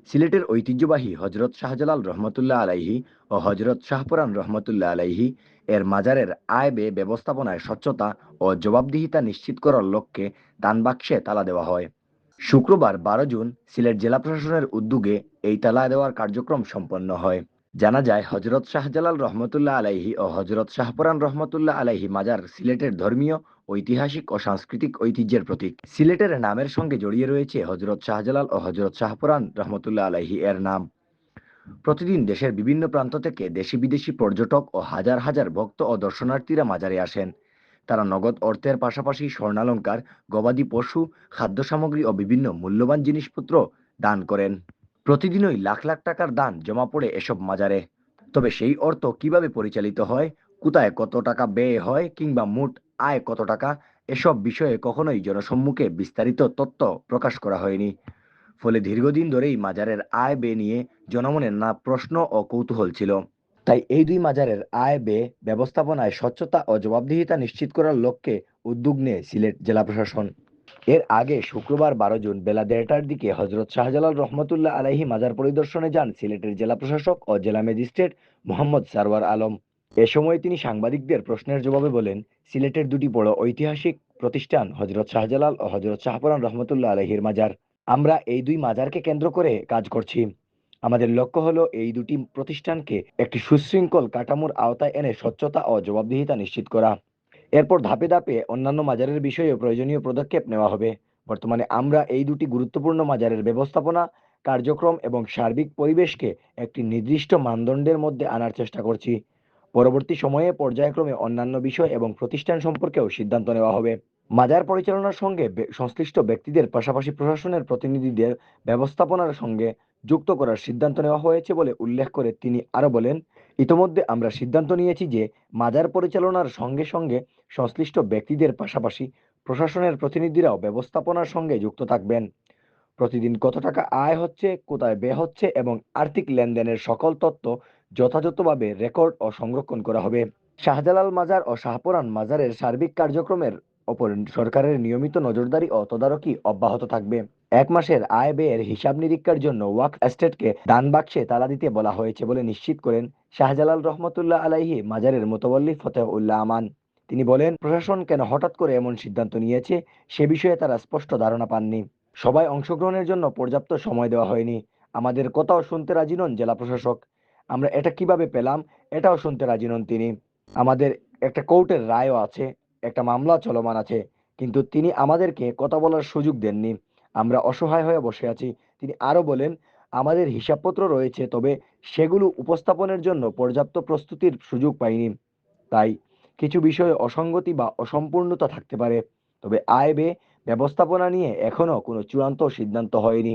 সিলেটের ঐতিহ্যবাহী হজরত শাহজালাল রহমতুল্লাহ আলাইহি ও হজরত শাহপুরান রহমতুল্লাহ আলাইহি এর মাজারের আয় ব্যয় ব্যবস্থাপনায় স্বচ্ছতা ও জবাবদিহিতা নিশ্চিত করার লক্ষ্যে দান বাক্সে তালা দেওয়া হয়। শুক্রবার 12 জুন সিলেট জেলা প্রশাসনের উদ্যোগে এই তালা দেওয়ার কার্যক্রম সম্পন্ন হয়। জানা যায় হজরত শাহজালাল রহমতুল্লাহ আলাইহি ও হজরত শাহপুরান রহমতুল্লাহ আলাইহি মাজার সিলেটের ধর্মীয়, ঐতিহাসিক ও সাংস্কৃতিক ঐতিহ্যের প্রতীক। সিলেটের নামের সঙ্গে জড়িয়ে রয়েছে হজরত শাহজালাল ও হজরত শাহপুরান রহমতুল্লাহ আলাইহি এর নাম। প্রতিদিন দেশের বিভিন্ন প্রান্ত থেকে দেশি বিদেশি পর্যটক ও হাজার হাজার ভক্ত ও দর্শনার্থীরা মাজারে আসেন। তারা নগদ অর্থের পাশাপাশি স্বর্ণালংকার, গবাদি পশু, খাদ্য সামগ্রী ও বিভিন্ন মূল্যবান জিনিসপত্র দান করেন। প্রতিদিনই লাখ লাখ টাকার দান জমা পড়ে এসব মাজারে। তবে সেই অর্থ কিভাবে পরিচালিত হয়, কোথায় কত টাকা ব্যয় হয় কিংবা মোট আয় কত টাকা, এসব বিষয়ে কখনোই জনসম্মুখে বিস্তারিত তথ্য প্রকাশ করা হয়নি। ফলে দীর্ঘদিন ধরেই মাজারের আয় ব্যয় নিয়ে জনমনে নানা প্রশ্ন ও কৌতূহল ছিল। তাই এই দুই মাজারের আয় ব্যয় ব্যবস্থাপনায় স্বচ্ছতা ও জবাবদিহিতা নিশ্চিত করার লক্ষ্যে উদ্যোগ নেয় সিলেট জেলা প্রশাসন। এর আগে শুক্রবার 12 জুন বেলা 1:30টার দিকে হজরত শাহজালাল রহমতুল্লাহ আলাইহি মাজার পরিদর্শনে যান সিলেটের জেলা প্রশাসক ও জেলা ম্যাজিস্ট্রেট মোহাম্মদ সারওয়ার আলম। এ সময় তিনি সাংবাদিকদের প্রশ্নের জবাবে বলেন, সিলেটের দুটি বড় ঐতিহাসিক প্রতিষ্ঠান হজরত শাহজালাল ও হজরত শাহপুরান রহমতুল্লাহ আলাইহির মাজার। আমরা এই দুই মাজারকে কেন্দ্র করে কাজ করছি। আমাদের লক্ষ্য হলো এই দুটি প্রতিষ্ঠানকে একটি সুশৃঙ্খল কাঠামোর আওতায় এনে স্বচ্ছতা ও জবাবদিহিতা নিশ্চিত করা। এরপর ধাপে ধাপে অন্যান্য মাজারের বিষয়েও প্রয়োজনীয় পদক্ষেপ নেওয়া হবে। বর্তমানে আমরা এই দুটি গুরুত্বপূর্ণ মাজারের ব্যবস্থাপনা, কার্যক্রম এবং সার্বিক পরিবেশকে একটি নির্দিষ্ট মানদণ্ডের মধ্যে আনার চেষ্টা করছি। পরবর্তী সময়ে পর্যায়ক্রমে অন্যান্য বিষয় এবং প্রতিষ্ঠান সম্পর্কেও সিদ্ধান্ত নেওয়া হবে। মাজার পরিচালনার সঙ্গে সংশ্লিষ্ট ব্যক্তিদের পাশাপাশি প্রশাসনের প্রতিনিধিদের ব্যবস্থাপনার সঙ্গে যুক্ত করার সিদ্ধান্ত নেওয়া হয়েছে বলে উল্লেখ করে তিনি আরো বলেন, ইতোমধ্যে আমরা সিদ্ধান্ত নিয়েছি যে মাজার পরিচালনার সঙ্গে সঙ্গে সংশ্লিষ্ট ব্যক্তিদের পাশাপাশি প্রশাসনের প্রতিনিধিরাও ব্যবস্থাপনার সঙ্গে যুক্ত থাকবেন। প্রতিদিন কত টাকা আয় হচ্ছে, কোথায় ব্যয় হচ্ছে এবং আর্থিক লেনদেনের সকল তথ্য যথাযথভাবে রেকর্ড ও সংরক্ষণ করা হবে। শাহজালাল মাজার ও শাহপুরান মাজারের সার্বিক কার্যক্রমের ওপর সরকারের নিয়মিত নজরদারি ও তদারকি অব্যাহত থাকবে। 1 মাসের আয় ব্যয়ের হিসাব নিরীক্ষার জন্য ওয়াকফ এস্টেটকে দান বাক্সে তালা দিতে বলা হয়েছে বলে নিশ্চিত করেন শাহজালাল রহমতুল্লাহ আলাইহি মাজারের মুতাওয়াল্লি ফতেহুল্লাহ আমান। তিনি বলেন, প্রশাসন কেন হঠাৎ করে এমন সিদ্ধান্ত নিয়েছে সে বিষয়ে তারা স্পষ্ট ধারণা পাননি। সবাই অংশগ্রহণের জন্য পর্যাপ্ত সময় দেওয়া হয়নি। আমাদের কথাও শুনতে রাজি নন জেলা প্রশাসক। আমরা এটা কিভাবে পেলাম এটাও শুনতে রাজি নন তিনি। আমাদের একটা কোর্টের রায়ও আছে, একটা মামলা চলমান আছে, কিন্তু তিনি আমাদেরকে কথা বলার সুযোগ দেননি। আমরা অসহায় হয়ে বসে আছি। তিনি আরো বলেন, আমাদের হিসাবপত্র রয়েছে, তবে সেগুলো উপস্থাপনের জন্য পর্যাপ্ত প্রস্তুতির সুযোগ পাইনি। তাই কিছু বিষয়ে অসঙ্গতি বা অসম্পূর্ণতা থাকতে পারে। তবে আয় ব্যয় ব্যবস্থাপনা নিয়ে এখনো কোনো চূড়ান্ত সিদ্ধান্ত হয়নি।